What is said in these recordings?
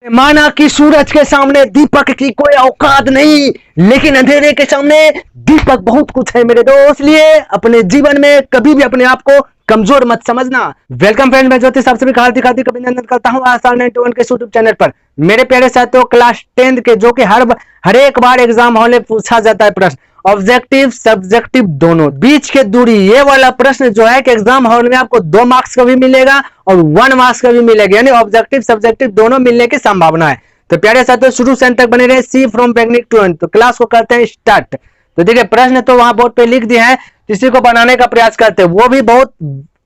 माना कि सूरज के सामने दीपक की कोई औकात नहीं, लेकिन अंधेरे के सामने दीपक बहुत कुछ है मेरे दोस्त। इसलिए अपने जीवन में कभी भी अपने आप को कमजोर मत समझना। वेलकम फ्रेंड, मैं ज्योतिष आप सभी का हार्दिक हार्दिक अभिनंदन करता हूं आसान 91 के यूट्यूब चैनल पर। मेरे प्यारे साथियों, क्लास 10 के जो कि हर एक बार एग्जाम हॉल में पूछा जाता है प्रश्न, ऑब्जेक्टिव सब्जेक्टिव दोनों, बीच के दूरी, ये वाला प्रश्न जो है कि एग्जाम हॉल में आपको 2 मार्क्स का भी मिलेगा और 1 मार्क्स का भी मिलेगा, यानी ऑब्जेक्टिव सब्जेक्टिव दोनों मिलने की संभावना है। तो प्यारे साथियों, शुरू से अंत तक बने रहे। सी फ्रॉम बिगिनिंग टू एंड। तो क्लास को करते हैं स्टार्ट। तो देखिए, प्रश्न तो वहां बोर्ड पे लिख दिए हैं, किसी को बनाने का प्रयास करते हैं, वो भी बहुत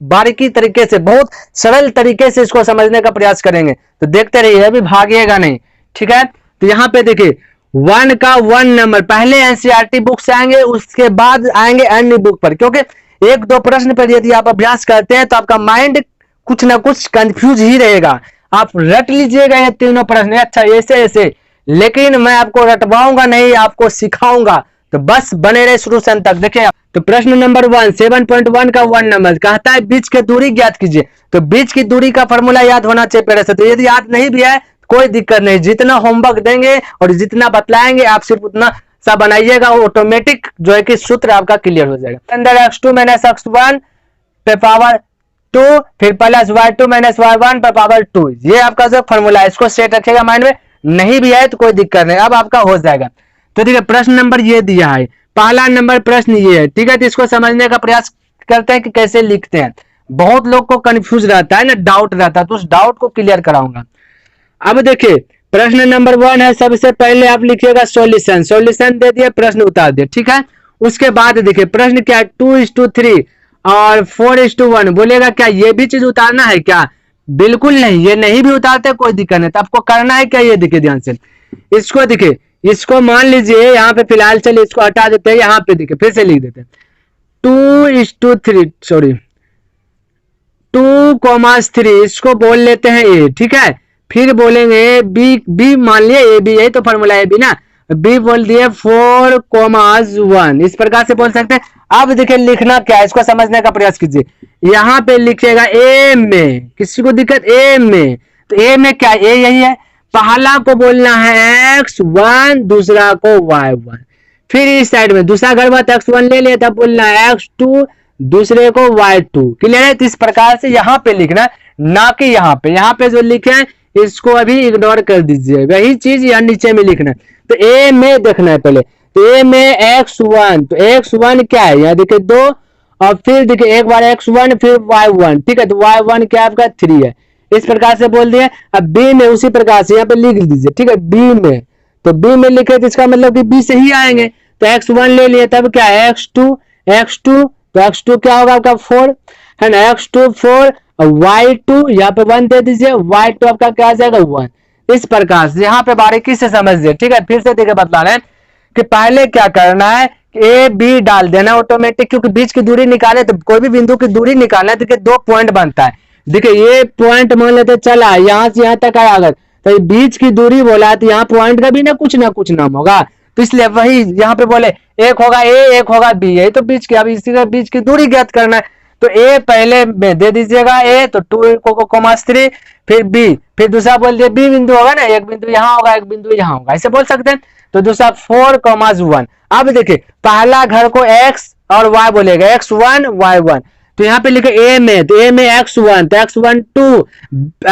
बारीकी तरीके से, बहुत सरल तरीके से इसको समझने का प्रयास करेंगे। तो देखते रहिए, अभी भागिएगा नहीं, ठीक है। तो यहाँ पे देखिए 1 का 1 नंबर पहले एनसीईआरटी बुक से आएंगे, उसके बाद आएंगे अन्य बुक पर, क्योंकि 1-2 प्रश्न पर यदि आप अभ्यास करते हैं तो आपका माइंड कुछ ना कुछ कंफ्यूज ही रहेगा। आप रट लीजिएगा ये तीनों प्रश्न, अच्छा ऐसे ऐसे, लेकिन मैं आपको रटवाऊंगा नहीं, आपको सिखाऊंगा। तो बस बने रहे शुरू से अंत तक। देखिए, तो प्रश्न नंबर 1 7.1 का 1 नंबर कहता है बीच की दूरी ज्ञात कीजिए। तो बीच की दूरी का फॉर्मूला याद होना चाहिए पहले से। तो यदि याद नहीं भी है कोई दिक्कत नहीं, जितना होमवर्क देंगे और जितना बतलाएंगे आप सिर्फ उतना सा बनाइएगा, ऑटोमेटिक जो है कि सूत्र आपका क्लियर हो जाएगा। अंदर x2 - x1 पे पावर 2 फिर प्लस y2 - y1 पे पावर 2, ये आपका जो फॉर्मूला है, इसको सेट रखिएगा माइंड में। नहीं भी है तो कोई दिक्कत नहीं, अब आपका हो जाएगा। तो ठीक है, प्रश्न नंबर ये दिया है, पहला नंबर प्रश्न ये है, ठीक है। तो इसको समझने का प्रयास करते हैं कि कैसे लिखते हैं। बहुत लोग को कंफ्यूज रहता है ना, डाउट रहता है, तो उस डाउट को क्लियर कराऊंगा। अब देखिए, प्रश्न नंबर 1 है, सबसे पहले आप लिखिएगा सॉल्यूशन। सॉल्यूशन दे दिया, प्रश्न उतार दिया, ठीक है। उसके बाद देखिए प्रश्न क्या है, 2:3 और 4:1 बोलेगा, क्या ये भी चीज उतारना है क्या? बिल्कुल नहीं, ये नहीं भी उतारते कोई दिक्कत नहीं। तो आपको करना है क्या, ये देखिए ध्यान से, इसको देखिए, इसको मान लीजिए यहाँ पे फिलहाल, चलिए इसको हटा देते हैं, यहाँ पे देखिए फिर से लिख देते हैं 2:3, सॉरी 2,3, इसको बोल लेते हैं ए, ठीक है। फिर बोलेंगे बी मान लिया ए बी, यही तो फॉर्मूला है बी ना, बी बोल दिए 4,1, इस प्रकार से बोल सकते हैं। अब देखिए लिखना क्या है, इसको समझने का प्रयास कीजिए। यहाँ पे लिखिएगा ए में, किसी को दिक्कत ए में, तो ए में क्या, ए यही है, पहला को बोलना है x1, दूसरा को y1, फिर इस साइड में दूसरा घर बात x1 ले लिया, तब बोलना है x2, दूसरे को y2, क्लियर है। तो इस प्रकार से यहाँ पे लिखना, ना कि यहाँ पे जो लिखे हैं इसको अभी इग्नोर कर दीजिए, वही चीज यहाँ नीचे में लिखना है। तो ए में देखना है पहले, तो ए में x1, तो x1 क्या है, यहाँ देखिए 2, और फिर देखिए एक बार x1 फिर y1, ठीक है। तो y1 क्या आपका 3 है, इस प्रकार से बोल दिए। अब बी में उसी प्रकार से यहाँ पे लिख दीजिए, ठीक है। बी में, तो बी में लिखे तो इसका मतलब कि बी से ही आएंगे। तो x1 ले लिए, तब क्या है x2, तो x2 क्या होगा आपका 4 है ना, x2 4, और y2 यहाँ पे 1 दे दीजिए, y2 आपका क्या आ जाएगा 1। इस प्रकार से यहाँ पे बारीकी से समझिए, ठीक है। फिर से देखिए बतला रहे हैं कि पहले क्या करना है, ए बी डाल देना ऑटोमेटिक, क्योंकि बीच की दूरी निकाले तो कोई भी बिंदु की दूरी निकालना है तो 2 पॉइंट बनता है। देखिए ये पॉइंट मान लेते चला, यहाँ से यहाँ तक आया, अगर तो बीच की दूरी बोला तो यहाँ पॉइंट का भी ना कुछ नाम होगा, तो इसलिए वही यहाँ पे बोले एक होगा ए, एक होगा बी, यही तो बीच की, अब इसी का बीच की दूरी ज्ञात करना है। तो ए पहले में दे दीजिएगा ए, तो 2,3, फिर बी, फिर दूसरा बोल दिए बी बिंदु होगा ना, एक बिंदु यहाँ होगा, एक बिंदु यहाँ होगा, ऐसे बोल सकते हैं। तो दूसरा 4,1। अब देखिए पहला घर को x और y बोलेगा, x1 y1, तो यहाँ पे लिखे ए में, तो ए में x1, तो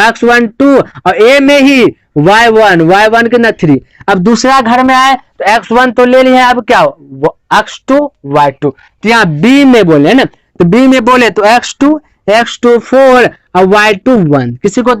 x1 2, और ए में ही y1 के ना 3। अब दूसरा घर में आए तो x1 तो ले लिया, अब क्या x2 y2, तो यहाँ बी में बोले ना, तो बी में बोले तो x2 4 और y2 1, किसी को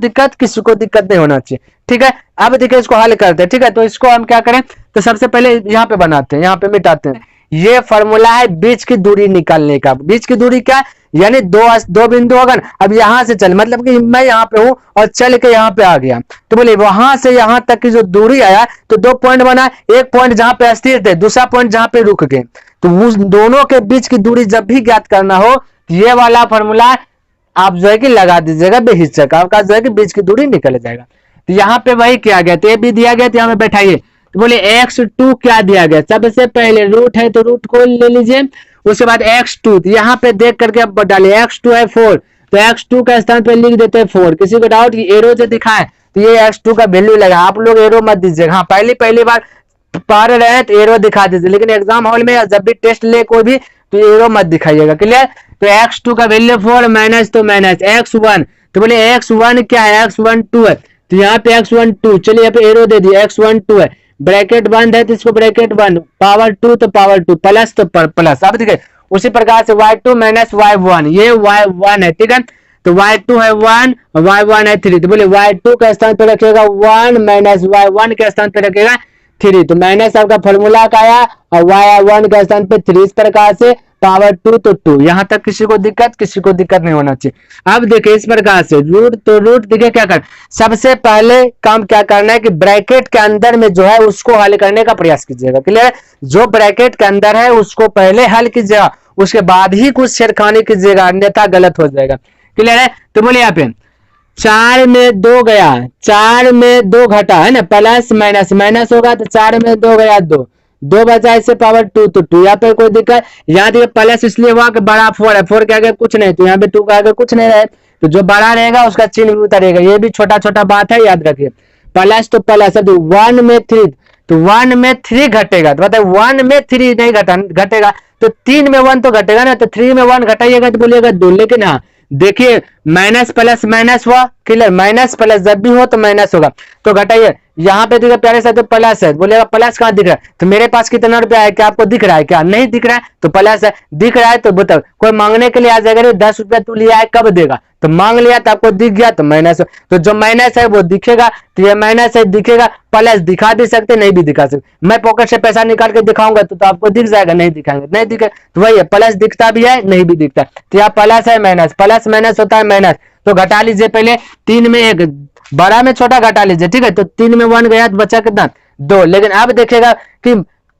दिक्कत नहीं होना चाहिए, ठीक है। अब देखिए इसको हल करते हैं, ठीक है। तो इसको हम क्या करें, तो सबसे पहले यहाँ पे बनाते हैं, यहाँ पे मिटाते हैं। ये फॉर्मूला है बीच की दूरी निकालने का। बीच की दूरी क्या, यानी दो बिंदु होगा ना, अब यहाँ से चल, मतलब कि मैं यहाँ पे हूँ और चल के यहाँ पे आ गया, तो बोले वहां से यहाँ तक की जो दूरी आया तो 2 पॉइंट बना, एक पॉइंट जहां पे स्थिर थे, दूसरा पॉइंट जहां पे रुक गए। तो उस दोनों के बीच की दूरी जब भी ज्ञात करना हो, ये वाला फॉर्मूला आप जो है कि लगा दीजिएगा बेहिचक, आपका जो है कि बीच की दूरी निकल जाएगा। तो यहाँ पे वही किया गया, तो ये भी दिया गया, तो यहाँ पे बैठाइए। तो बोले x2 क्या दिया गया, सबसे पहले रूट है तो रूट को ले लीजिए, उसके बाद x2, तो यहाँ पे देख करके अब डालिए, x2 है 4, तो x2 का स्थान पे लिख देते हैं 4। किसी को डाउट की एरो से दिखाए तो ये x2 का वैल्यू लगा। आप लोग एरो मत दीजिएगा, हाँ पहली बार पढ़ रहे हैं तो एरो दिखा दीजिए, लेकिन एग्जाम हॉल में जब भी टेस्ट ले कोई भी तो एरो मत दिखाइएगा। क्लियर? तो x2 का वैल्यू 4 माइनस तो माइनस x1, तो बोले x1 क्या है, x1 2 है, तो यहाँ पे x1 2, चलिए यहाँ पे एरो दे दिए, x1 2 है, ब्रैकेट बंद है तो इसको ब्रैकेट बंद, पावर 2 तो पावर 2, प्लस तो प्लस। अब देखिए उसी प्रकार से y2 माइनस y1, ये y1 है, ठीक है, तो y2 है 1 और y1 है 3, तो बोले y2 के स्थान पे रखिएगा 1 माइनस y1 के स्थान पे रखिएगा 3, तो माइनस आपका फॉर्मूला का आया और y1 के स्थान पे 3, इस प्रकार से पावर 2 तो 2। यहां तक किसी को दिक्कत नहीं होना चाहिए। अब देखिए इस प्रकार से रूट, तो रूट देखिए क्या कर, सबसे पहले काम क्या करना है कि ब्रैकेट के अंदर में जो है उसको हल करने का प्रयास कीजिएगा। क्लियर? जो ब्रैकेट के अंदर है उसको पहले हल कीजिएगा, उसके बाद ही कुछ छेड़खानी कीजिएगा, अन्यथा गलत हो जाएगा। क्लियर है? तो बोले यहाँ पे 4 में 2 गया, 4 में 2 घटा है ना, प्लस माइनस माइनस होगा तो 4 में 2 गया 2, 2 बचा इससे पावर 2 तो 2। यहाँ पे कोई दिक्कत, यहाँ देखिए प्लस इसलिए हुआ कि बड़ा 4 है, 4 के आगे कुछ नहीं, तो यहाँ पे 2 के आगे कुछ नहीं रहे, तो जो बड़ा रहेगा उसका चिन्ह भी उतरेगा। ये भी छोटा छोटा बात है, याद रखिए। प्लस तो प्लस, अब 1 में 3, तो 1 में 3 घटेगा, तो बताए 1 में 3 नहीं घटेगा, तो 3 में 1 तो घटेगा ना, तो 3 में 1 घटाइएगा तो बोलिएगा 2। लेकिन हाँ देखिए माइनस प्लस माइनस हुआ, क्लियर, माइनस प्लस जब भी हो तो माइनस होगा, तो घटाइए। यहाँ पे देखिए प्यारे साथ तो प्लस है, बोलेगा प्लस कहाँ दिख रहा है, तो मेरे पास कितना रुपया है, क्या आपको दिख रहा है, क्या नहीं दिख रहा है, तो प्लस है, दिख रहा है तो बताओ, कोई मांगने के लिए आ जाएगा 10 रुपया तू लिया है कब देगा, तो मांग लिया तो आपको दिख गया तो माइनस, तो जो माइनस है वो दिखेगा, तो ये माइनस है दिखेगा, प्लस दिखा भी सकते नहीं भी दिखा सकते। मैं पॉकेट से पैसा निकाल के दिखाऊंगा तो आपको दिख जाएगा, नहीं दिखाएंगे नहीं दिखे, तो वही है, प्लस दिखता भी है नहीं भी दिखता, तो यहाँ प्लस है माइनस, प्लस माइनस होता है माइनस, तो घटा लीजिए पहले, 3 में 1, बड़ा में छोटा घटा लीजिए, ठीक है, तो 3 में 1 गया तो बचा कितना 2। लेकिन अब देखिएगा कि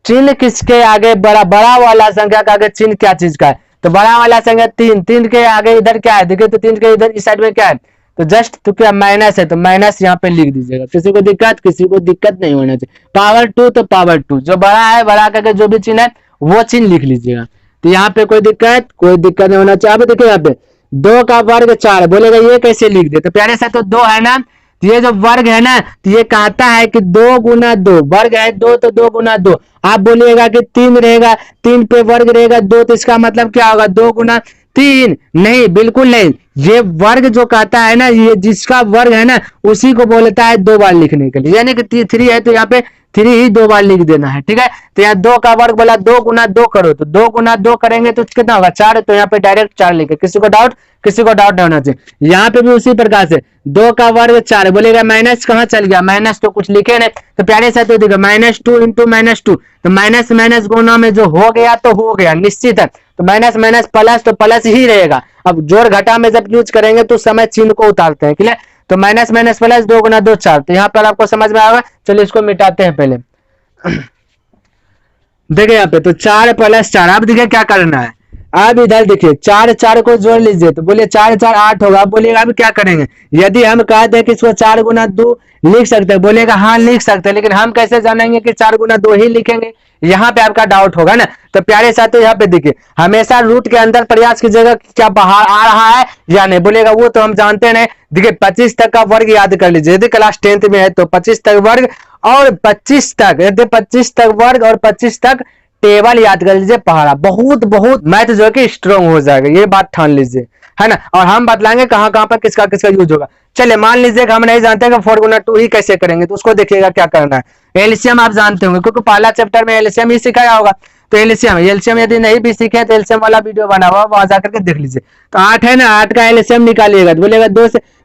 चिन्ह किसके आगे, बड़ा वाला संख्या का आगे चिन्ह क्या चीज का है, तो बड़ा वाला संख्या 3, 3 के आगे इधर क्या है देखिए, तो 3 के इधर इस साइड में क्या है, तो जस्ट तो क्या माइनस है, तो माइनस यहाँ पे लिख दीजिएगा। किसी को दिक्कत नहीं होना चाहिए। पावर 2 तो पावर 2, जो बड़ा है बड़ा करके जो भी चिन्ह है वो चिन्ह लिख लीजिएगा, तो यहाँ पे कोई दिक्कत नहीं होना चाहिए। अब देखिए यहाँ पे 2 का वर्ग 4, बोलेगा ये कैसे लिख दे, तो प्यारे से तो 2 है ना, तो ये जो वर्ग है ना, तो ये कहता है कि 2 गुना 2, वर्ग है 2 तो 2 गुना 2। आप बोलिएगा कि 3 रहेगा, 3 पे वर्ग रहेगा 2, तो इसका मतलब क्या होगा 2 गुना 3, नहीं बिल्कुल नहीं, ये वर्ग जो कहता है ना, ये जिसका वर्ग है ना उसी को बोलता है 2 बार लिखने के लिए, यानी कि 3 है तो यहाँ पे 3 ही 2 बार लिख देना है, ठीक है। तो यहाँ 2 का वर्ग बोला 2 गुना 2 करो, तो 2 गुना 2 करेंगे तो कितना होगा 4, तो यहाँ पे डायरेक्ट 4 लिखे, किसी को डाउट नहीं होना चाहिए। यहाँ पे भी उसी प्रकार से 2 का वर्ग 4, बोलेगा माइनस कहाँ चल गया, माइनस तो कुछ लिखे नहीं, तो प्यारे साथ देखो -2 इंटू -2, तो माइनस माइनस गुना में जो हो गया तो हो गया निश्चित है, तो माइनस माइनस प्लस तो प्लस ही रहेगा। अब जोड़ घटा में जब यूज करेंगे तो समय चिन्ह को उतारते हैं, क्लियर। तो माइनस माइनस प्लस 2 गुना 2 4, तो यहाँ पर आपको समझ में आएगा। चलिए इसको मिटाते हैं पहले। देखिए यहाँ पे तो 4 + 4, अब देखिए क्या करना है, अब इधर देखिए 4 4 को जोड़ लीजिए, तो बोले 4 4 8 होगा। बोलेगा अब क्या करेंगे, यदि हम कहते हैं कि इसको 4 गुना 2 लिख सकते हैं, बोलेगा हाँ लिख सकते हैं, लेकिन हम कैसे जानेंगे कि 4 गुना 2 ही लिखेंगे, यहाँ पे आपका डाउट होगा ना। तो प्यारे साथियों यहाँ पे देखिए हमेशा रूट के अंदर प्रयास कीजिएगा कि क्या बाहर आ रहा है या नहीं, बोलेगा वो तो हम जानते नहीं। देखिए 25 तक का वर्ग याद कर लीजिए, यदि क्लास 10th में है तो 25 तक वर्ग और 25 तक, यदि 25 तक वर्ग और 25 तक टेबल याद कर लीजिए पहाड़ा, बहुत मैथ जो है कि स्ट्रॉन्ग हो जाएगा, ये बात ठान लीजिए, है ना। और हम बतलाएंगे कहां पर किसका यूज होगा। चलिए मान लीजिए कि हम नहीं जानते कि 4 गुना 2 ही कैसे करेंगे, तो उसको देखिएगा क्या करना है। एलसीएम आप जानते होंगे क्योंकि पहला चैप्टर में एलसीएम ही सिखाया होगा, तो एलसीएम यदि नहीं भी सीखे तो एलसीएम वाला वीडियो बना हुआ वहां जाकर के देख लीजिए। तो 8 है ना, 8 का एलसीएम निकालिएगा, तो बोलेगा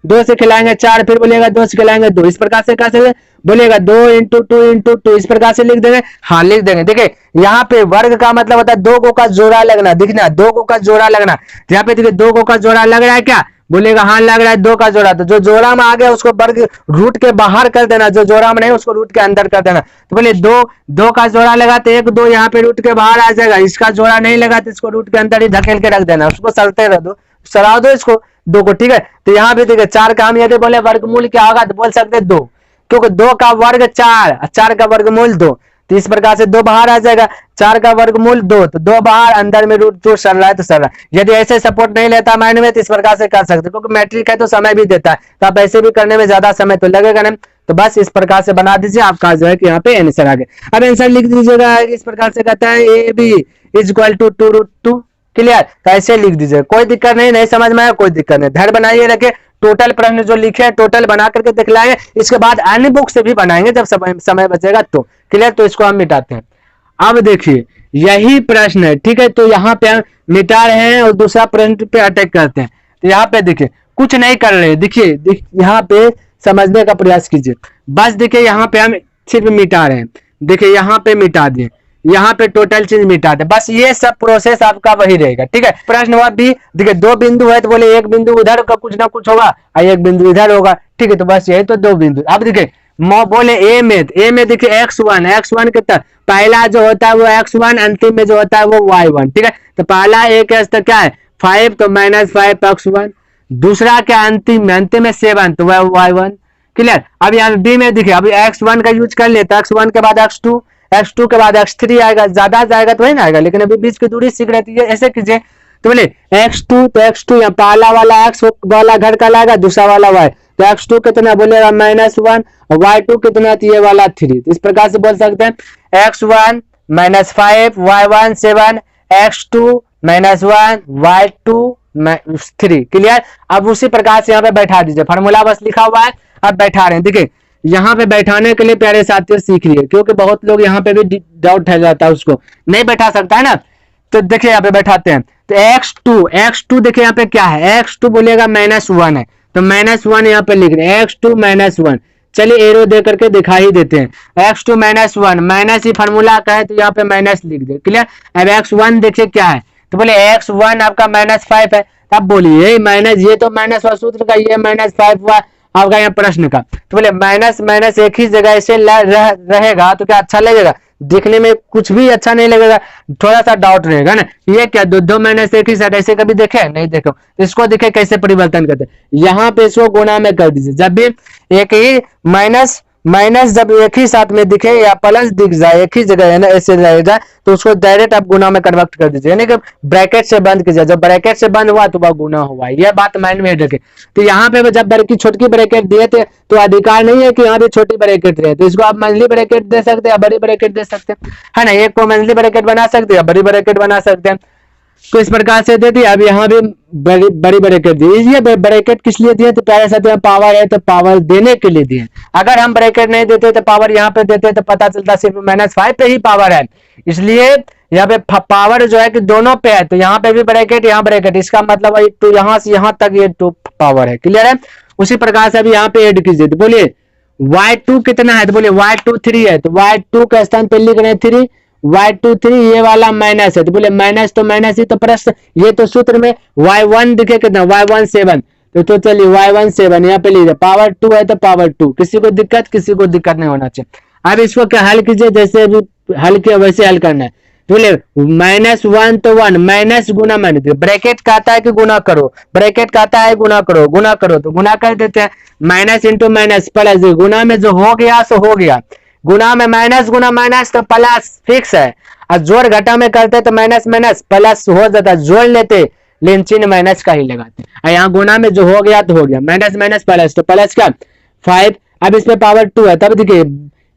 2 से खिलाएंगे 4, फिर बोलेगा 2 से खिलाएंगे 2, इस प्रकार से कैसे बोलेगा 2 × 2 × 2, इस प्रकार से लिख देंगे, हाँ लिख देंगे। देखिए यहाँ पे वर्ग का मतलब होता है 2 गो का जोड़ा लगना, दिखना 2 गो का जोड़ा लगना, यहाँ पे देखिए 2 गो का जोड़ा लग रहा है क्या, बोलेगा हाँ लग रहा है 2 का जोड़ा, तो जो जोड़ा में आ गया उसको वर्ग रूट के बाहर कर देना, जो जोड़ा में नहीं उसको रूट के अंदर कर देना। तो बोले 2 का जोड़ा लगा तो 1 2 यहाँ पे रूट के बाहर आ जाएगा, इसका जोड़ा नहीं लगा तो इसको रूट के अंदर ही धकेल के रख देना, उसको सलते रह दो, सरा दो इसको 2 को, ठीक है। तो यहाँ पे देखिए 4 का हम यदि बोले वर्गमूल क्या होगा तो बोल सकते 2, क्योंकि 2 का वर्ग 4, 4 का वर्गमूल 2, तो इस प्रकार से 2 बाहर आ जाएगा, 4 का वर्गमूल 2, तो 2 बाहर, अंदर में रूट 2 चल रहा है तो चल रहा है। यदि ऐसे सपोर्ट नहीं लेता माइंड में तो इस प्रकार से कर सकते, क्योंकि मैट्रिक है तो समय भी देता है, तो आप ऐसे भी करने में ज्यादा समय तो लगेगा नहीं, तो बस इस प्रकार से बना दीजिए, आपका जो है कि यहाँ पे आंसर आ गया। अब आंसर लिख दीजिएगा, इस प्रकार से कहता है A B is equal to 2√2, clear, तो ऐसे लिख दीजिए, कोई दिक्कत नहीं, नहीं समझ में आया कोई दिक्कत नहीं, धैर्य बनाइए रखे। टोटल प्रश्न जो लिखे हैं टोटल बना करके दिखलाएंगे, इसके बाद अन्य बुक से भी बनाएंगे जब समय बचेगा तो, क्लियर। तो इसको हम मिटाते हैं। अब देखिए यही प्रश्न है, ठीक है, तो यहाँ पे हम मिटा रहे हैं और दूसरा प्रश्न पे अटैक करते हैं। तो यहाँ पे देखिए कुछ नहीं कर रहे, देखिए यहाँ पे समझने का प्रयास कीजिए, बस देखिए यहाँ पे हम सिर्फ मिटा रहे हैं, देखिए यहाँ पे मिटा दिए, यहाँ पे टोटल चीज मिटा दे, बस ये सब प्रोसेस आपका वही रहेगा, ठीक है। प्रश्न नंबर बी, देखिए 2 बिंदु है तो बोले एक बिंदु उधर का कुछ ना कुछ होगा और एक बिंदु इधर होगा, ठीक है, तो बस यही तो 2 बिंदु। अब देखिए बोले ए में देखिए x1 कितना, पहला जो होता है वो x1, अंतिम में जो होता है वो y1, ठीक है, तो पहला एक तो क्या है 5, तो -5x1, दूसरा क्या अंतिम में 7, तो वह y1, क्लियर। अब यहाँ बी में देखिए अभी x1 का यूज कर लेते, x1 के बाद x2 के बाद x3 आएगा, ज्यादा जाएगा तो वही ना आएगा, लेकिन अभी बीच की दूरी सीख रहती है, ऐसे कीजिए, तो बोले x2, तो x2 यहाँ पहला वाला x वाला घर का लाएगा, दूसरा वाला y, तो x2 कितना बोलेगा -1 और y2 कितना, तो ये वाला 3, इस प्रकार से बोल सकते हैं x1 -5 y1 7 x2 -1 y2 3, clear. अब उसी प्रकार से यहाँ पे बैठा दीजिए, फार्मूला बस लिखा हुआ है, अब बैठा रहे हैं। देखिए यहाँ पे बैठाने के लिए प्यारे साथियों सीख लिए, क्योंकि बहुत लोग यहाँ पे भी डाउट है जाता है, उसको नहीं बैठा सकता है ना, तो देखिए यहाँ पे बैठाते हैं। तो x2 देखिए यहाँ पे क्या है, x2 बोलेगा -1 है, तो -1 यहाँ पे लिख रहे हैं, x2 -1, चलिए एरो दे करके दिखा ही देते हैं, x2 -1 माइनस ही फार्मूला का है तो यहाँ पे माइनस लिख दे, क्लियर। अब x1 देखिए क्या है, तो बोले x1 आपका -5 है, तब बोलिए माइनस, ये तो माइनस हुआ सूत्र का, ये -5 हुआ आपका यहाँ प्रश्न का, तो बोले माइनस एक ही जगह ऐसे रहेगा तो क्या अच्छा लगेगा, दिखने में कुछ भी अच्छा नहीं लगेगा, थोड़ा सा डाउट रहेगा ना, ये क्या दो माइनस एक ही साइड ऐसे कभी देखे नहीं, देखो इसको देखे कैसे परिवर्तन करते, यहाँ पे इसको गुना में कर दीजिए, जब भी एक ही माइनस जब एक ही साथ में दिखे या प्लस दिख जाए एक ही जगह है ना, ऐसे रहेगा तो उसको डायरेक्ट आप गुना में कन्वर्ट कर दीजिए, यानी कि ब्रैकेट से बंद कीजिए, जब ब्रैकेट से बंद हुआ तो वह गुना हुआ, यह बात माइंड में रखे। तो यहाँ पे जब छोटी ब्रैकेट दिए थे तो अधिकार नहीं है कि यहाँ पे छोटी ब्रैकेट रहे, तो इसको आप मंथली ब्रैकेट दे सकते हैं, बड़ी ब्रैकेट दे सकते हैं, है ना, एक को मंथली ब्रैकेट बना सकते हैं, बड़ी ब्रैकेट बना सकते हैं, तो इस प्रकार से दे दिया। अब यहाँ भी बड़ी ब्रैकेट दी, ये ब्रैकेट किस लिए दिए, तो प्यारे साथियों पावर है तो पावर देने के लिए दिए, अगर हम ब्रैकेट नहीं देते तो पावर यहाँ पे देते तो पता चलता सिर्फ -5 पे ही पावर है, इसलिए यहाँ पे पावर जो है कि दोनों पे है, तो यहाँ पे भी ब्रैकेट यहाँ ब्रैकेट, इसका मतलब है 2 यहाँ से यहाँ तक ये 2 पावर है, क्लियर है। उसी प्रकार से अभी यहाँ पे ऐड कीजिए, तो बोलिए y2 कितना है, तो बोलिए y2 3 है, तो y2 का स्थान पे लिख रहे हैं 3, y2 3, ये वाला माइनस है, तो बोले माइनस तो माइनस ही, तो प्लस, ये तो सूत्र में y1 दिखे कितना, y1 7, तो चलिए y1 7 यहाँ पे लीजिए, पावर 2 है तो पावर 2, किसी को दिक्कत नहीं होना चाहिए। अब इसको क्या हल कीजिए, जैसे अभी हल किया वैसे हल करना है, तो बोले -1 तो 1, माइनस गुना माइनस, ब्रैकेट कहता है कि गुना करो, ब्रैकेट कहता है गुना करो तो गुना कर देते हैं, माइनस इंटू माइनस प्लस, गुना में जो हो गया सो हो गया, गुना में माइनस गुना माइनस तो प्लस फिक्स है, और जोड़ घटा में करते तो माइनस माइनस प्लस हो जाता, जोड़ लेते लेकिन चिन्ह माइनस का ही लगाते, और यहाँ गुना में जो हो गया तो हो गया, माइनस माइनस प्लस, तो प्लस का 5, अब इसमें पावर 2 है, तब देखिए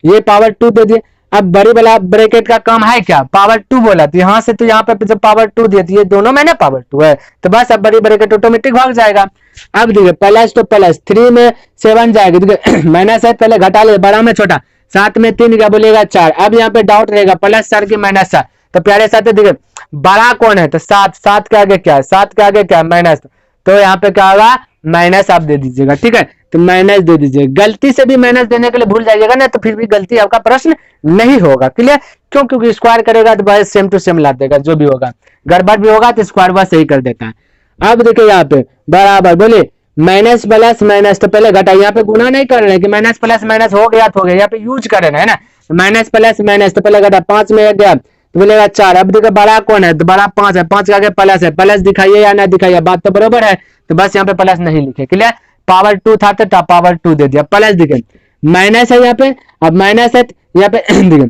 ये पावर 2 दे दिए। अब बड़ी वाला ब्रैकेट का काम है क्या, पावर 2 बोला, तो यहाँ से तो यहाँ पे जब पावर 2 दिया, ये दोनों में ना पावर 2 है, तो बस अब बड़ी ब्रैकेट ऑटोमेटिक भाग जाएगा। अब देखिए प्लस तो प्लस, 3 में 7 जाएगा, देखिए माइनस है पहले घटा ले, बड़ा में छोटा, 7 में 3 क्या बोलेगा 4, अब यहाँ पे डाउट रहेगा प्लस 4 की -4, तो प्यारे साथ देखिए बड़ा कौन है, तो 7 के आगे क्या है, 7 के आगे क्या माइनस, तो यहाँ पे क्या होगा माइनस आप दे दीजिएगा, ठीक है, तो माइनस दे दीजिए, गलती से भी माइनस देने के लिए भूल जाइएगा ना, तो फिर भी गलती आपका प्रश्न नहीं होगा, क्लियर, क्यों, क्योंकि स्क्वायर करेगा तो बस सेम टू सेम ला देगा, जो भी होगा, गड़बड़ भी होगा तो स्क्वायर बस सही कर देता है। अब देखिए यहाँ पे बराबर, बोलिए माइनस प्लस माइनस, तो पहले घटा, यहाँ पे गुना नहीं कर रहे हैं कि माइनस प्लस माइनस हो गया तो हो गया, यहाँ पे यूज कर रहे हैं ना, माइनस प्लस माइनस, तो पहले घटा, 5 में गया तो बोलेगा 4, अब देखो बड़ा कौन है, तो बड़ा 5 है, 5 के आगे प्लस है, प्लस दिखाइए या ना दिखाइए, बात तो बराबर है, तो बस यहाँ पे प्लस नहीं लिखे, क्लियर, पावर 2 था तो पावर 2 दे दिया, प्लस दिखे माइनस है यहाँ पे, अब माइनस है यहाँ पे देखिए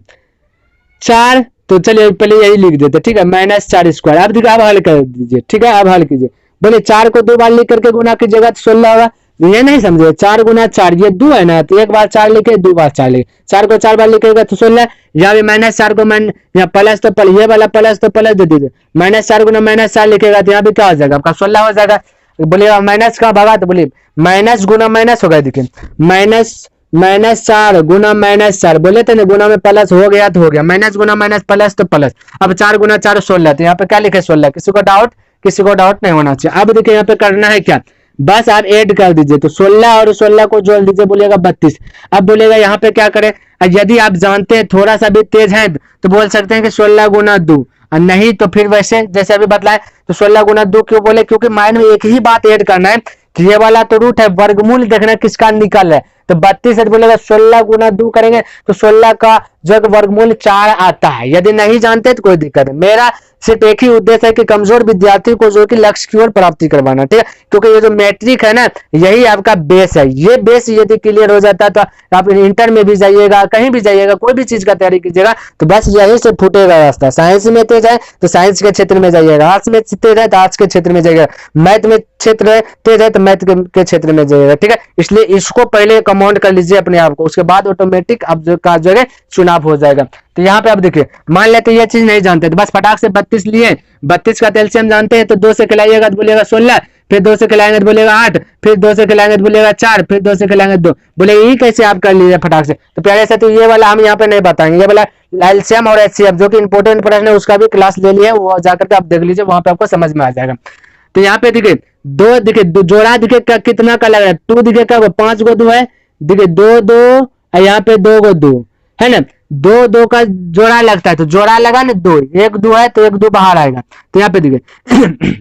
4, तो चलिए पहले यही लिख देते, ठीक है, -4 स्क्वायर। अब देखिए अब हल कर दीजिए, ठीक है, अब हल कीजिए। बोले 4 को 2 बार लिख करके गुना कीजिएगा तो 16 होगा। ये नहीं समझे, 4 गुना 4 ये 2 है ना, तो एक बार 4 लिखे 2 बार 4 लिखे, 4 को 4 बार लिखेगा तो 16। यहाँ भी -4 को यहाँ प्लस तो प्लस, ये वाला प्लस तो प्लस दे दीजिए, -4 गुना -4 लिखेगा तो यहाँ भी क्या हो जाएगा आपका 16 हो जाएगा। बोलिएगा माइनस का भागा, तो बोलिए माइनस गुना माइनस होगा, देखिए -4 गुना -4 बोले थे ना, गुना में प्लस हो गया तो हो गया, माइनस गुना माइनस प्लस तो प्लस। अब 4 गुना 4 16, तो यहाँ पे क्या लिखे 16। किसी को डाउट नहीं होना चाहिए। अब देखिए यहाँ पे करना है क्या, बस आप ऐड कर दीजिए, तो 16 और 16 को जोड़ दीजिए, बोलेगा 32। अब बोलेगा यहाँ पे क्या करें, यदि आप जानते हैं थोड़ा सा भी तेज है तो बोल सकते हैं कि 16 गुना 2, और नहीं तो फिर वैसे जैसे अभी बतलाए तो 16 गुना 2 क्यों बोले, क्योंकि माइंड में एक ही बात ऐड करना है कि ये वाला तो रूट है, वर्गमूल देखना किसका निकल रहा है। तो 32 से बोलेगा 16 गुना 2 करेंगे तो 16 का जो वर्गमूल 4 आता है। यदि नहीं जानते तो कोई दिक्कत है, मेरा सिर्फ एक ही उद्देश्य है कि कमजोर विद्यार्थी को जो कि लक्ष्य की ओर प्राप्ति करवाना, ठीक है, क्योंकि ये जो मैट्रिक है ना यही आपका बेस है। ये बेस यदि क्लियर हो जाता है तो आप इंटर में भी जाइएगा, कहीं भी जाइएगा, कोई भी चीज का तैयारी कीजिएगा तो बस यही से फूटेगा रास्ता। साइंस में तेज है तो साइंस के क्षेत्र में जाइएगा, आर्ट्स में तेज है तो आर्ट्स के क्षेत्र में जाइएगा, मैथ में क्षेत्र तेज है तो मैथ के क्षेत्र में जाइएगा, ठीक है। इसलिए इसको पहले कमांड कर लीजिए अपने आप को, उसके बाद ऑटोमेटिक अब जो है चुनाव हो जाएगा। तो यहाँ पे अब देखिए मान लेते ये चीज नहीं जानते तो बस फटाक से 32 लिए, 32 का एलसीएम जानते हैं तो 2 से खिलाइएगा तो बोलेगा 16, फिर 2 से खिलाएंगे तो बोलेगा 8, फिर 2 से खिलाएंगे तो बोलेगा 4, फिर 2 से खिलाएंगे 2, बोलेगा ये कैसे आप कर लीजिए फटाक से। तो प्यारे से तो ये वाला हम यहाँ पे नहीं बताएंगे, ये वाला एलसीएम और एचसीएफ जो कि इंपोर्टेंट प्रश्न है उसका भी क्लास ले लिए, वो जाकर के आप देख लीजिए, वहां पे आपको समझ में आ जाएगा। तो यहाँ पे देखिए 2 दिखे जोड़ा दिखे कितना का लग रहा है, 2 दिखे क्या 5 को 2 है, देखिए 2 2 और यहाँ पे 2 को 2 है ना, 2 2 का जोड़ा लगता है तो जोड़ा लगा ना 2, 1 2 है तो 1 2 बाहर आएगा। तो यहाँ पे देखिए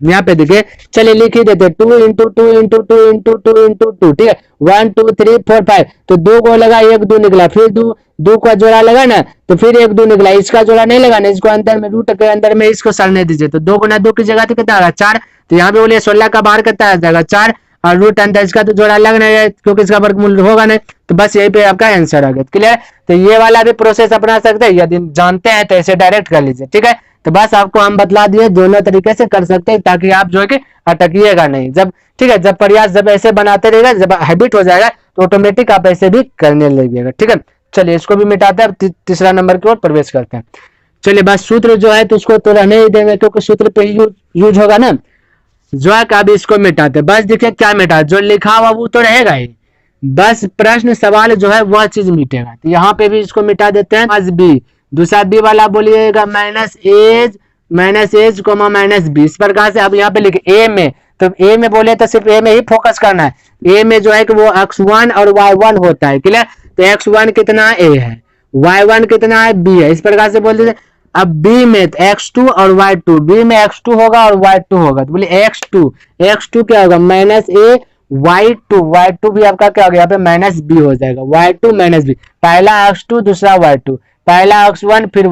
यहाँ पे देखिए चलिए लिख ही देते 2 इंटू 2 इंटू 2 इंटू 2 इंटू 2, ठीक है, 1 2 3 4 5, तो 2 को लगा 1 2 निकला, फिर 2 का जोड़ा लगा ना तो फिर 1 2 निकला, इसका जोड़ा नहीं लगा ना, इसको अंदर में रूट के अंदर में इसको सरने दीजिए, तो 2 गुना 2 की जगह तो कितना आ रहा 4, तो यहाँ पे बोलिए 16 का बाहर कितना आ जाएगा 4, और रूट अंदर इसका तो जोड़ा लग नहीं है क्योंकि इसका वर्गमूल होगा नहीं, तो बस यही पे आपका आंसर आ गया। क्लियर, तो ये वाला भी प्रोसेस अपना सकते हैं, यदि जानते हैं तो ऐसे डायरेक्ट कर लीजिए, ठीक है। तो बस आपको हम बतला दिए दोनों तरीके से कर सकते हैं ताकि आप जो है कि अटकिएगा नहीं, जब ठीक है, जब प्रयास जब ऐसे बनाते रहेगा, जब हैबिट हो जाएगा तो ऑटोमेटिक आप ऐसे भी करने लगेगा, ठीक है। चलिए इसको भी मिटाते हैं, अब तीसरा नंबर की ओर प्रवेश करते हैं। चलिए बस सूत्र जो है तो उसको तो रहने ही देंगे क्योंकि सूत्र पे यूज होगा ना, जो है अब इसको मिटाते, बस देखिए क्या मिटा, जो लिखा हुआ वो तो रहेगा ही, बस प्रश्न सवाल जो है वह चीज मिटेगा। तो यहाँ पे भी इसको मिटा देते हैं, बस बी, दूसरा बी वाला बोलिएगा माइनस एज कोमा -b, इस प्रकार से अब यहाँ पे लिखे ए में, तो ए में बोले तो सिर्फ ए में ही फोकस करना है, ए में जो है कि वो x1 और y1 होता है, क्लियर। तो x1 कितना ए है, y1 कितना है b है, इस प्रकार से बोल दीजिए। अब b में x2 और y2, b में x2 होगा और y2 होगा, तो बोलिए x2 क्या होगा -a, y2 भी आपका क्या होगा यहाँ पे -b हो जाएगा, y2 -b, पहला x2 दूसरा y2, पहला x1 फिर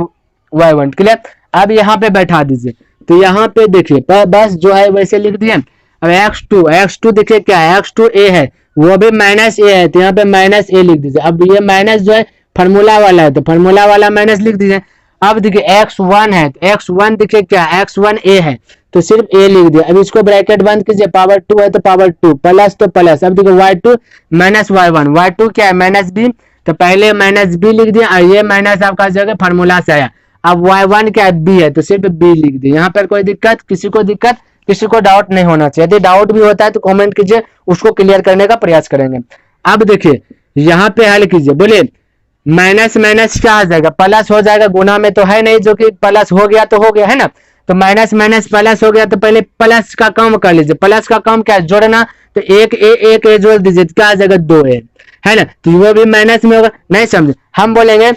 y1, क्लियर। अब यहाँ पे बैठा दीजिए, तो यहाँ पे देखिए बस जो है वैसे लिख दिए। अब x2 देखिए क्या है, x2 a है, वो भी -a है, तो यहाँ पे -a लिख दीजिए। अब ये माइनस जो है फार्मूला वाला है तो फार्मूला वाला माइनस लिख दीजिए। अब देखिए x1 है, तो x1 देखिए क्या है, x1 a है तो सिर्फ a लिख दिया। अब इसको ब्रैकेट बंद कीजिए, पावर 2 है तो पावर 2, प्लस तो प्लस। अब देखिए y2 -y1, y2 क्या है -b, तो पहले -b लिख दिया और ये माइनस आपका जगह फार्मूला से आया। अब y1 क्या है, b है तो सिर्फ b लिख दिया। यहाँ पर कोई दिक्कत, किसी को डाउट नहीं होना चाहिए, यदि डाउट भी होता है तो कमेंट कीजिए, उसको क्लियर करने का प्रयास करेंगे। अब देखिए यहाँ पे हल कीजिए, बोलिए माइनस क्या आ जाएगा, प्लस हो जाएगा, गुना में तो है नहीं जो कि प्लस हो गया तो हो गया है ना, तो माइनस प्लस हो गया तो पहले प्लस का काम कर लीजिए। प्लस का काम क्या है, जोड़ना, तो एक ए जोड़ दीजिए, क्या आ जाएगा 2a है ना, तो वो भी माइनस में होगा। नहीं समझे, हम बोलेंगे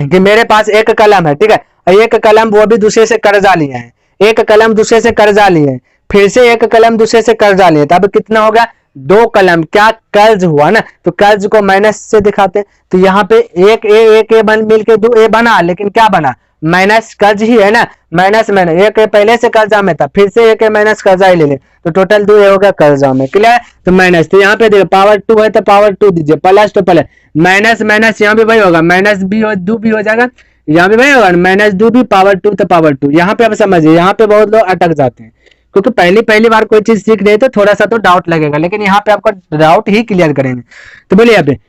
कि मेरे पास एक कलम है, ठीक है, और एक कलम वो भी दूसरे से कर्जा लिया है, एक कलम दूसरे से कर्जा लिए, फिर से एक कलम दूसरे से कर्जा लिए, तब कितना हो गया 2 कलम, क्या कर्ज हुआ ना, तो कर्ज को माइनस से दिखाते हैं। तो यहाँ पे एक ए मिल के 2a बना, लेकिन क्या बना, माइनस कर्ज ही है ना, माइनस एक पहले से कर्जा में था, फिर से एक माइनस कर्जा ही ले ले, तो टोटल 2a हो गया कर्जा में, क्लियर। तो माइनस, तो यहाँ पे देखो पावर 2 है तो पावर 2 दीजिए, प्लस तो प्लस, माइनस यहाँ पे वही होगा, -b और 2 भी हो जाएगा, यहाँ पे भाई माइनस टू भी पावर टू तो पावर टू। यहाँ पे आप समझिए, यहाँ पे बहुत लोग अटक जाते हैं क्योंकि पहली पहली बार कोई चीज सीख रहे तो थोड़ा सा तो डाउट लगेगा, लेकिन यहाँ पे आपका डाउट ही क्लियर करेंगे। तो बोलिए यहाँ पे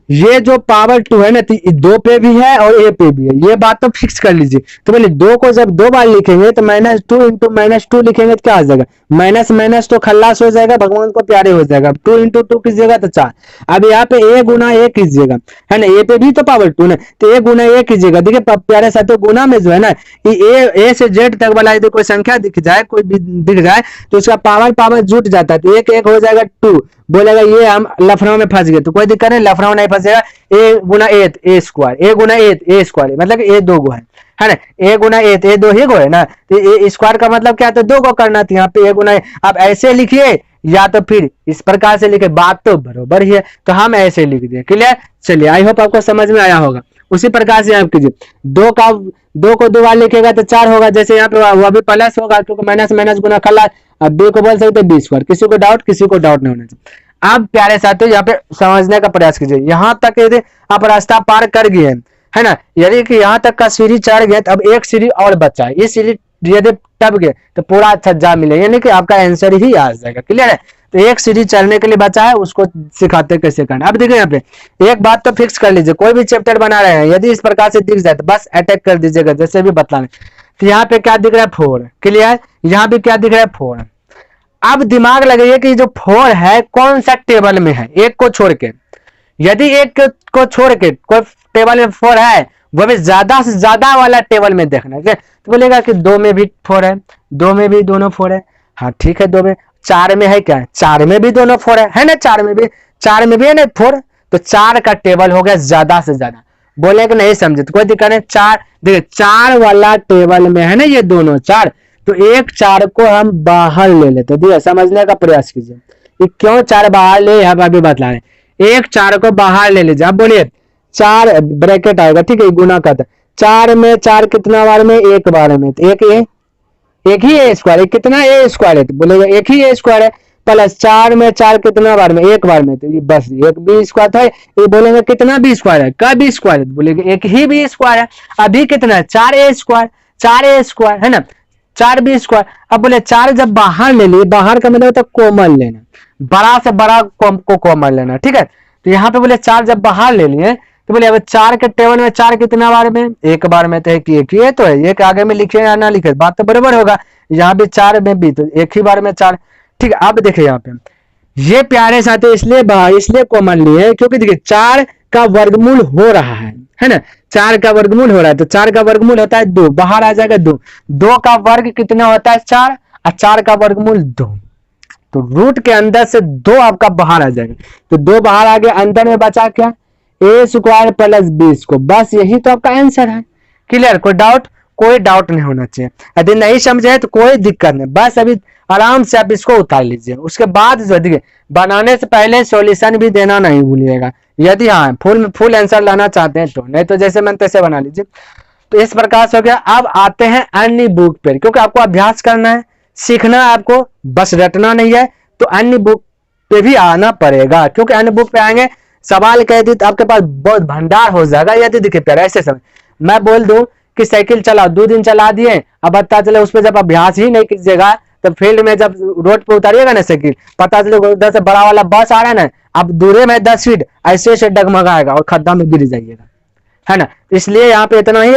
ये जो पावर टू है ना, दो पे भी है और ए पे भी है, ये बात तो फिक्स कर लीजिए। तो बोले दो को जब दो बार लिखेंगे तो minus two into minus two लिखेंगे तो क्या आ जाएगा, माइनस माइनस तो खल्लास हो जाएगा, भगवान को प्यारे हो जाएगा। टू इंटू टू कीजिएगा तो 4। अब यहाँ पे ए गुना ए कीजिएगा, है ना, ए पे भी तो पावर टू ना, तो ए गुना ए कीजिएगा। देखिए प्यारे साथियों, गुना में जो है ना, ए से जेड तक वाला यदि कोई संख्या दिख जाए, कोई दिख जाए तो उसका पावर पावर जुट जाता है, तो एक एक हो जाएगा 2। बोलेगा ये हम लफड़ों में फंस गए, तो कोई दिक्कत नहीं, लफड़ों नहीं फंसेगा। ए गुना ए स्क्वायर, ए गुना ए स्क्वायर मतलब ए दो गो है ना, ए गुना ए दो ही गो है ना, तो ए स्क्वायर का मतलब क्या, तो दो गो करना था, यहाँ पे ए गुना। आप ऐसे लिखिए या तो फिर इस प्रकार से लिखे, बात तो बरोबर ही है, तो हम ऐसे लिख दिए। क्लियर, चलिए आई होप आपको समझ में आया होगा। उसी प्रकार से आप कीजिए, दो को दो बार लिखेगा तो 4 होगा, जैसे यहाँ पे वो भी प्लस होगा क्योंकि माइनस माइनस गुना खल्ला। अब बी को बोल सकते बी स्क्वायर, किसी को डाउट नहीं होना चाहिए। अब प्यारे साथियों यहाँ पे समझने का प्रयास कीजिए, यहाँ तक यदि आप रास्ता पार कर गए है ना, यदि कि यहाँ तक का सीढ़ी चढ़ गए, तो अब एक सीढ़ी और बचा है, इस सीढ़ी यदि टप गए तो पूरा छज्जा मिलेगा, यानी कि आपका आंसर ही आ जाएगा। क्लियर है, तो एक सीढ़ी चढ़ने के लिए बचा है, उसको सिखाते कैसे करना। अब देखिए यहाँ पे एक बात तो फिक्स कर लीजिए, कोई भी चैप्टर बना रहे हैं यदि इस प्रकार से दिख जाए तो बस अटैक कर दीजिएगा, जैसे भी बतलाने। तो यहाँ पे क्या दिख रहा है 4। क्लियर, यहाँ पे क्या दिख रहा है 4। अब दिमाग लगाइए कि जो 4 है कौन सा टेबल में है, एक को छोड़ के। यदि एक को छोड़ के कोई टेबल में 4 है, वो भी ज्यादा से ज्यादा वाला टेबल में देखना है, तो बोलेगा कि 2 में भी 4 है, 2 में भी दोनों 4 है, हाँ ठीक है 2 में। 4 में है क्या, 4 में भी दोनों 4 है ना, 4 में भी है ना 4, तो 4 का टेबल हो गया ज्यादा से ज्यादा। बोले कि नहीं समझे तो कोई दिक्कत नहीं, 4 देखिए 4 वाला टेबल में है ना ये दोनों 4, तो एक 4 को हम बाहर ले लेते हैं। समझने का प्रयास कीजिए, ये क्यों 4 बाहर ले, हम अभी बतला रहे। एक 4 को बाहर ले लीजिए। अब बोलिए 4 ब्रैकेट आएगा, ठीक है, गुना करता 4 में 4 कितना बार में, एक बार में, तो एक ही ए स्क्वायर, कितना ए स्क्वायर है, तो बोलेगा एक ही ए स्क्वायर है, प्लस 4 में 4 कितना बार में, एक बार में, तो ये बस एक बी स्क्वायर था। ये बोलेंगे कितना बी स्क्वायर है, का बी स्क्वायर है, तो बोलेंगे एक ही बी स्क्वायर है। अभी कितना है 4 ए स्क्वायर है ना, 4 बी स्क्वायर। अब बोले 4 जब बाहर ले लिए, बाहर का मतलब तो कॉमन लेना, बड़ा से बड़ा को कॉमन लेना, ठीक है। तो यहाँ पे बोले 4 जब बाहर ले लिए, तो बोले अब 4 के टेबल में 4 कितना बार में, एक बार में, तो एक ही है, तो है एक आगे में लिखे या ना लिखे बात तो बराबर होगा। यहाँ भी 4 में भी तो एक ही बार में 4, ठीक है। अब देखिए यहाँ पे ये प्यारे साथी इसलिए कॉमन लिए क्योंकि देखिए 4 का वर्गमूल हो रहा है ना, 4 का वर्गमूल हो रहा है, तो 4 का वर्गमूल होता है 2, बाहर आ जाएगा 2। 2 का वर्ग कितना होता है 4, और 4 का वर्गमूल 2, तो रूट के अंदर से 2 आपका बाहर आ जाएगा, तो 2 बाहर आ गया, अंदर में बचा क्या, ए स्क्वायर प्लस बी स्क्वायर, बस यही तो आपका आंसर है। क्लियर, कोई डाउट नहीं होना चाहिए। यदि नहीं समझे तो कोई दिक्कत नहीं, बस अभी आराम से आप इसको उतार लीजिए। उसके बाद जो देखिए बनाने से पहले सॉल्यूशन भी देना नहीं भूलिएगा, यदि हाँ फुल आंसर लाना चाहते हैं तो, नहीं तो जैसे मैंने तैसे बना लीजिए। तो इस प्रकार से हो गया। अब आते हैं अन्य बुक पर, क्योंकि आपको अभ्यास करना है, सीखना है आपको, बस रटना नहीं है, तो अन्य बुक पे भी आना पड़ेगा, क्योंकि अन्य बुक पे आएंगे सवाल कह दी तो आपके पास बहुत भंडार हो जाएगा। यदि देखिए प्यारे ऐसे समय मैं बोल दूं कि साइकिल चलाओ, 2 दिन चला दिए, अब पता चले उस पर जब अभ्यास ही नहीं कीजिएगा तो फील्ड में जब रोड पे उतारिएगा ना साइकिल, पता चले उधर से बड़ा वाला बस आ रहा है ना, अब दूरे में 10 फीट ऐसे डगमगाएगा और खड्डा में गिर जाइएगा, है ना। इसलिए यहाँ पे इतना ही,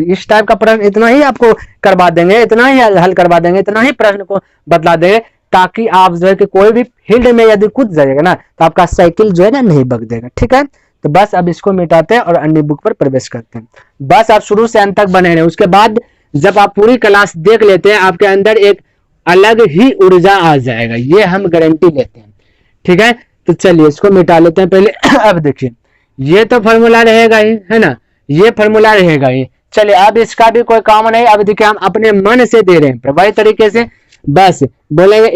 इस टाइप का प्रश्न इतना ही आपको करवा देंगे, इतना ही हल करवा देंगे, इतना ही प्रश्न को बतला देंगे, ताकि आप जो है कि कोई भी फील्ड में यदि कूद जाएगा ना तो आपका साइकिल जो है ना नहीं बग देगा, ठीक है। तो बस अब इसको मिटाते हैं और अन्य बुक पर प्रवेश करते हैं। बस आप शुरू से अंत तक बने रहे, उसके बाद जब आप पूरी क्लास देख लेते हैं आपके अंदर एक अलग ही ऊर्जा आ जाएगा, ये हम गारंटी लेते हैं, ठीक है। तो चलिए इसको मिटा लेते हैं पहले। अब देखिए ये तो फॉर्मूला रहेगा ही, है ना, ये फॉर्मूला रहेगा ही। चलिए अब इसका भी कोई काम नहीं, अब देखिए हम अपने मन से दे रहे हैं वही तरीके से, बस बोलेंगे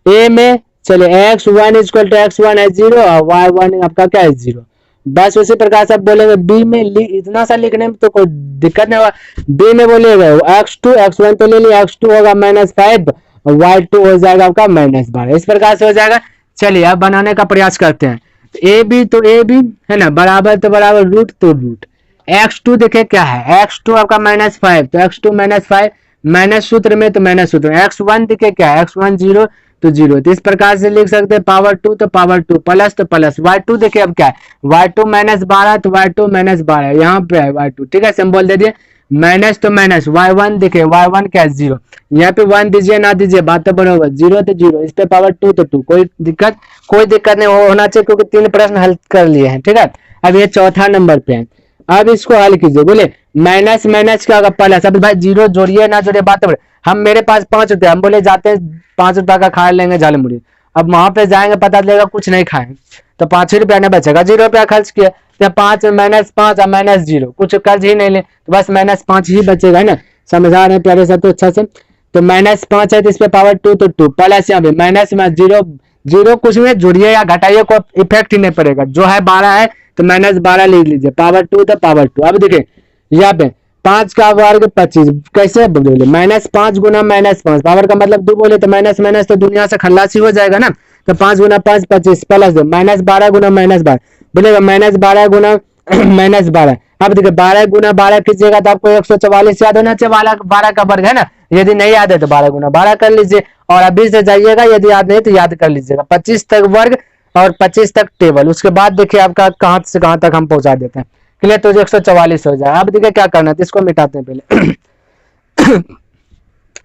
ए में चलिए x1 इक्वल टू x1 है 0 और y1 आपका क्या है 0, बस उसी प्रकार से बोलेंगे बी में इतना सा लिखने में तो कोई दिक्कत नहीं होगा। बी में बोलेगा x2 x1 तो ले लिया, x2 होगा -5 और y2 हो जाएगा आपका -12, इस प्रकार से हो जाएगा। चलिए अब बनाने का प्रयास करते हैं। ए बी है ना, बराबर तो बराबर, रूट तो रूट, x2 देखिए क्या है, x2 आपका -5, तो x2 -5 माइनस सूत्र में तो माइनस सूत्र में, x1 देखिए क्या है, x1 0 तो 0, तो इस प्रकार से लिख सकते हैं पावर 2 तो पावर 2 प्लस तो प्लस, y2 देखिए अब क्या है, y2 -12 तो y2 -12 यहाँ पे है y2, ठीक है, सिंबल दे दिए, माइनस तो माइनस, y1 देखिए y1 क्या है 0, यहाँ पे 1 दीजिए ना दीजिए बात तो बराबर, 0 तो 0, इस पे पावर 2 तो 2, कोई दिक्कत नहीं होना चाहिए क्योंकि 3 प्रश्न हल कर लिए हैं, ठीक है। अब ये चौथा नंबर पे है, अब इसको हल कीजिए, बोले माइनस माइनस क्या होगा प्लस, अब भाई 0 जोड़िए ना जोड़िए बात तो, हम मेरे पास 5 रुपया, हम बोले जाते हैं 5 रुपया का खा लेंगे झालमुड़ी, अब वहां पे जाएंगे पता चलेगा कुछ नहीं खाए तो 5 ही रुपया नहीं बचेगा, 0 रुपया खर्च किया तो 5 -5 और -0 कुछ कर्ज ही नहीं ले तो बस -5 ही बचेगा, है ना, समझा रहे हैं प्यारे साथ तो अच्छा से, तो -5 है तो इस पे पावर 2 तो 2 प्लस यहाँ पे माइनस में 0 कुछ में जोड़िए या घटाइए को इफेक्ट ही नहीं पड़ेगा, जो है 12 है तो -12 लिख लीजिए, पावर 2 तो पावर 2। अब देखिए यहाँ पे 5 का वर्ग 25, कैसे बोले -5 गुना -5, पावर का मतलब 2 बोले तो माइनस माइनस तो दुनिया से खल्लासी हो जाएगा ना, तो 5 गुना 5 25 प्लस -12 गुना -12 बोलेगा -12 गुना -12, अब देखिए 12 गुना 12 कीजिएगा तो आपको 144 याद होना चाहिए, 12 का वर्ग है ना, यदि नहीं याद है तो 12 गुना 12 कर लीजिए, और अभी से जाइएगा यदि याद नहीं तो याद कर लीजिएगा, 25 तक वर्ग और 25 तक टेबल, उसके बाद देखिए आपका कहां से कहां तक हम पहुंचा देते हैं, क्लियर, तो 144 हो जाए। अब देखिए क्या करना है, तो इसको मिटाते हैं पहले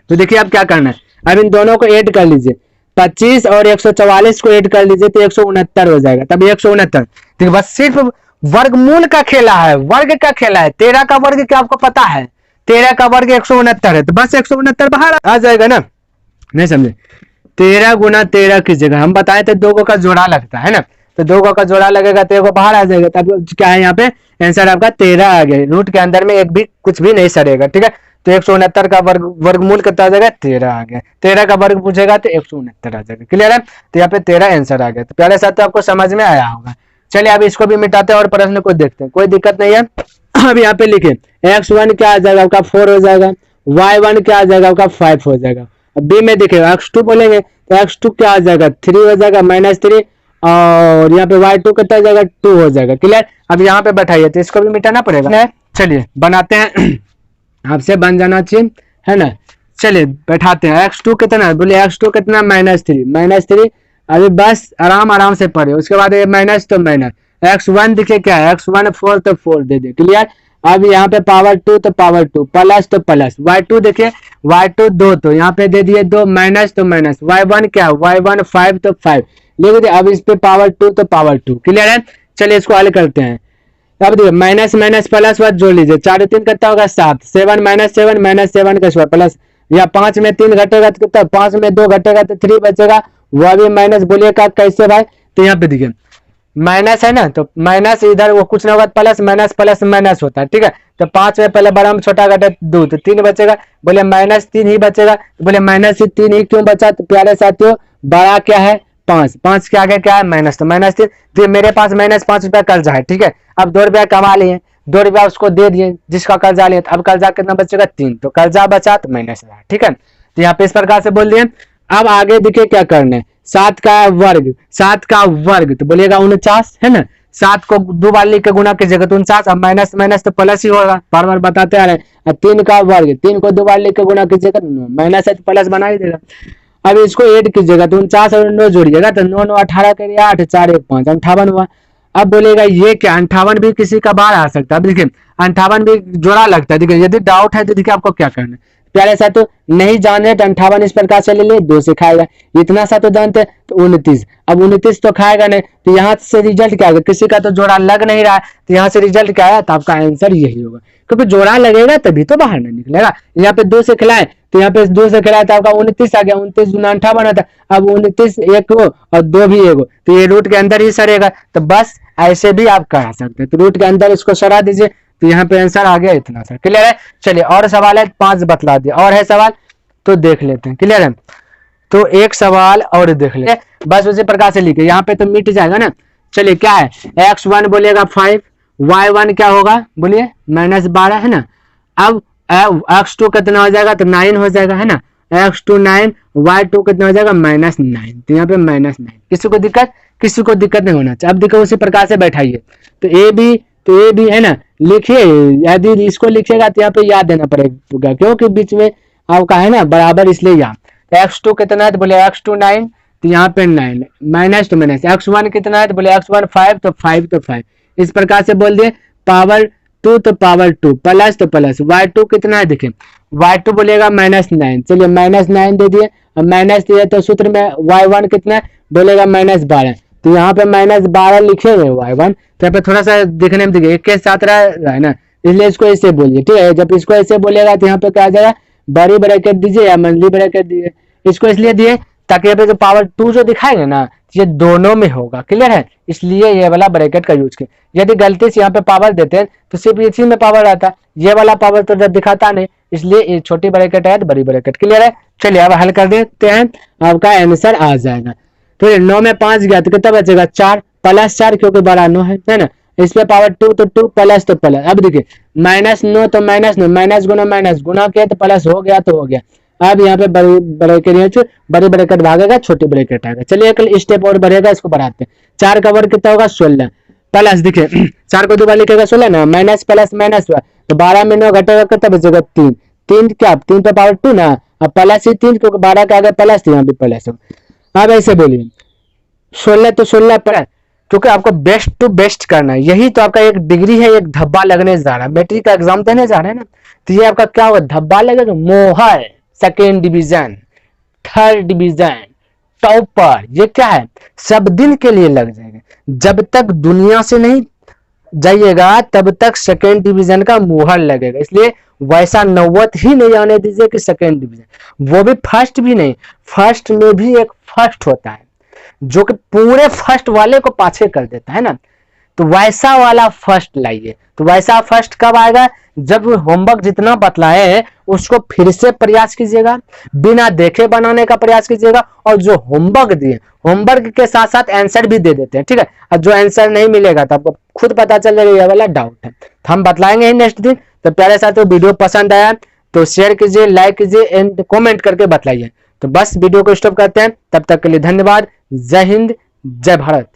तो देखिए अब क्या करना है, अब इन दोनों को ऐड कर लीजिए, 25 और 144 को ऐड कर लीजिए तो 169 हो जाएगा, तब 169, देखिए बस सिर्फ वर्गमूल का खेला है, वर्ग का खेला है, 13 का वर्ग क्या आपको पता है, 13 का वर्ग 169 है, तो बस 169 बाहर आ जाएगा ना, नहीं समझे, 13 गुना 13 की जगह हम बताए थे 2 का जोड़ा लगता है ना, तो 2 का जोड़ा लगेगा तो बाहर आ जाएगा, तब क्या है यहाँ पे आंसर आपका 13 आ गया, रूट के अंदर में एक भी कुछ भी नहीं सरेगा, ठीक है, तो 169 का वर्गमूल कितना आ जाएगा 13 आ गया, 13 का वर्ग पूछेगा तो 169 आ जाएगा, क्लियर है, तो यहाँ पे 13 आंसर आ गया, तो प्यारे साथ आपको समझ में आया होगा। चलिए अब इसको भी मिटाते हैं और प्रश्न को देखते हैं, कोई दिक्कत नहीं है। अब यहाँ पे लिखे x1 क्या आ जाएगा आपका 4 हो जाएगा, y1 क्या आ जाएगा आपका 5 हो जाएगा, अब बी में देखिए x2 बोलेंगे तो x2 क्या आ जाएगा 3 हो जाएगा -3, और यहाँ पे y2 कितना हो जाएगा 2 हो जाएगा, क्लियर। अब यहाँ पे बैठाइए तो इसको भी मिटाना पड़ेगा, चलिए बनाते हैं आपसे बन जाना चाहिए, है ना, चलिए बैठाते हैं, x2 कितना बोले x2 कितना -3, अभी बस आराम से पढ़े, उसके बाद ये माइनस तो माइनस, x1 देखिए क्या है x1 4 तो 4 दे दे, क्लियर। अब यहाँ पे पावर 2 तो पावर 2 प्लस तो प्लस, y2 देखिए y2 2 तो यहाँ पे दे दिए 2, माइनस तो माइनस, y1 क्या y1 5 तो 5 लिख दिए, अब इस पे पावर 2 तो पावर 2, क्लियर है। चलिए इसको हल करते हैं, अब देखिए माइनस माइनस प्लस वर्ड जोड़ लीजिए, 4 3 कितना होगा 7, 7 -7 का स्क्वायर प्लस, या 5 में 3 घटेगा तो कितना, 5 में 2 घटेगा तो 3 बचेगा, वह भी माइनस, बोलिएगा कैसे भाई, तो यहाँ पे देखिए माइनस है ना, तो माइनस इधर वो कुछ ना होगा प्लस माइनस होता है, ठीक है, तो 5 में पहले बड़ा में छोटा घटे 2 तो 3 बचेगा, बोले -3 ही बचेगा, तो बोले -3 ही क्यों बचा, तो प्यारे साथियों बड़ा क्या है 5 के आगे क्या है माइनस, तो -3, तो मेरे पास -5 रुपया कर्जा है, ठीक है, अब 2 रुपया कमा लिए, 2 रुपया उसको दे दिए जिसका कर्जा लिए, अब कर्जा कितना बचेगा 3, तो कर्जा बचा तो माइनस रहा, ठीक है, तो यहाँ पे इस प्रकार से बोल दिए। अब आगे देखिए क्या करना है, 7 का वर्ग तो बोलिएगा 49, है ना, 7 को 2 बार लिख के गुना कीजिएगा तो 49, अब माइनस तो प्लस ही होगा, बार बार बताते आ रहे हैं, 3 का वर्ग 3 को 2 बार लिख के गुना कीजिएगा माइनस है तो प्लस बना ही देगा, अब इसको ऐड कीजिएगा तो 49 और 9 जोड़िएगा तो 9 9 18 करिए 8 4 1 5 58 हुआ। अब बोलेगा ये क्या 58 भी किसी का बाहर आ सकता है, अब देखिए 58 भी जोड़ा लगता है, देखिए यदि डाउट है तो देखिए आपको क्या करना है, प्यारे साथियों नहीं जाने तो 58 इस प्रकार से ले लिए 2 से खाएगा, इतना सा तो जानते हैं तो 29, अब 29 तो खाएगा नहीं, तो यहाँ से रिजल्ट क्या आएगा, किसी का तो जोड़ा लग नहीं रहा है, तो यहाँ से रिजल्ट क्या आया, तो आपका आंसर यही होगा, क्योंकि जोड़ा लगेगा तभी तो बाहर नहीं निकलेगा। यहाँ पे 2 से खिलाए तो यहाँ पे 2 से खिलाया तो आपका 29 आ गया, 29 गुना 58 आता, अब 29 एक हो और 2 भी एक हो, तो ये रूट के अंदर ही सरेगा, तो बस ऐसे भी आप करा सकते हैं, तो रूट के अंदर इसको सरा दीजिए, तो यहाँ पे आंसर आ गया इतना सर, क्लियर है। चलिए और सवाल है 5 बतला दिया, और है सवाल तो देख लेते हैं, क्लियर है, तो एक सवाल और देख लेते हैं, बस उसी प्रकार से लिखे, यहाँ पे तो मिट जाएगा ना। चलिए क्या है x1 बोलिएगा 5, y1 क्या होगा बोलिए -12, है ना, अब x2 कितना हो जाएगा तो 9 हो जाएगा, है ना, x2 9, y2 कितना हो जाएगा -9, तो यहाँ पे -9, किसी को दिक्कत नहीं होना चाहिए। अब देखो उसी प्रकार से बैठाइए, तो a b तो ए बी है ना, लिखिए। यदि इसको लिखिएगा तो यहाँ पे याद देना पड़ेगा, क्योंकि बीच में आपका है ना बराबर, इसलिए यहाँ x2 कितना है तो बोले x2 9, तो यहाँ पे 9 माइनस टू माइनस। x1 कितना है तो बोले x1 5, तो 5 तो 5। इस प्रकार से बोल दिए। पावर 2 तो पावर 2, प्लस तो प्लस। y2 कितना है देखिए, y2 बोलेगा -9, चलिए -9 दे दिए। अब माइनस दिए तो सूत्र में y1 कितना है बोलेगा -12, तो यहाँ पे -12 लिखेंगे y1, तो यहाँ पे थोड़ा सा देखने में देखिए एक के साथ रहा है ना, इसलिए इसको ऐसे बोलिए, ठीक है। जब इसको ऐसे बोलेगा तो यहाँ पे क्या आ जाएगा, बड़ी ब्रैकेट दीजिए या मंथली ब्रैकेट दीजिए। इसको इसलिए दिए ताकि यहाँ पे जो पावर 2 जो दिखाएंगे ना, ये दोनों में होगा, क्लियर है, इसलिए ये वाला ब्रैकेट का यूज किया। यदि गलती से यहाँ पे पावर देते हैं तो सिर्फ इसी में पावर आता, ये वाला पावर तो जब दिखाता नहीं, इसलिए ये छोटी ब्रैकेट है तो बड़ी ब्रैकेट, क्लियर है। चलिए अब हल कर देते हैं, आपका आंसर आ जाएगा। तो 9 में 5 गया तो कितना बचेगा 4, प्लस 4 क्योंकि बड़ा 9 है ना। इस पे पावर 2 तो 2, प्लस तो प्लस। अब देखिए -9 तो -9, माइनस गुना किया तो प्लस हो गया तो हो गया। अब यहाँ पे बड़ी ब्रैकेट भागेगा, छोटी ब्रैकेट आएगा। चलिए एक स्टेप और बढ़ेगा, इसको बढ़ाते हैं। 4 का वर्ग कितना होगा 16, प्लस देखिए 4 को 2 बार लिखेगा 16 ना, माइनस प्लस माइनस हुआ तो 12 में 9 घटेगा कितना बचेगा 3, 3 क्या 3 पे पावर 2 ना, अब प्लस ही 3 क्योंकि 12 का आगे प्लस, यहाँ भी प्लस हो। अब ऐसे बोलिए 16 तो 16 प्लस, क्योंकि आपको बेस्ट टू बेस्ट करना है, यही तो आपका एक डिग्री है, एक धब्बा लगने जा रहा है। मैट्रिक का एग्जाम देने जा रहे हैं ना, तो ये आपका क्या होगा, धब्बा लगेगा, मोहर, second division, third division, topper, ये क्या है सब दिन के लिए लग जाएगा। जब तक दुनिया से नहीं जाइएगा तब तक सेकेंड डिवीजन का मुहर लगेगा, इसलिए वैसा नौबत ही नहीं आने दीजिए कि सेकेंड डिवीजन, वो भी फर्स्ट भी नहीं, फर्स्ट में भी एक फर्स्ट होता है जो कि पूरे फर्स्ट वाले को पाछे कर देता है ना, तो वैसा वाला फर्स्ट लाइए। तो वैसा फर्स्ट कब आएगा, जब होमवर्क जितना बतलाए हैं उसको फिर से प्रयास कीजिएगा, बिना देखे बनाने का प्रयास कीजिएगा, और जो होमवर्क दिए होमवर्क के साथ साथ आंसर भी दे देते हैं, ठीक है। और जो आंसर नहीं मिलेगा तो आपको खुद पता चल जाएगा ये वाला डाउट है, तो हम बतलाएंगे ही नेक्स्ट दिन। तो प्यारे साथियों वीडियो पसंद आया तो शेयर कीजिए, लाइक कीजिए एंड कमेंट करके बतलाइए। तो बस वीडियो को स्टॉप करते हैं, तब तक के लिए धन्यवाद। जय हिंद, जय भारत।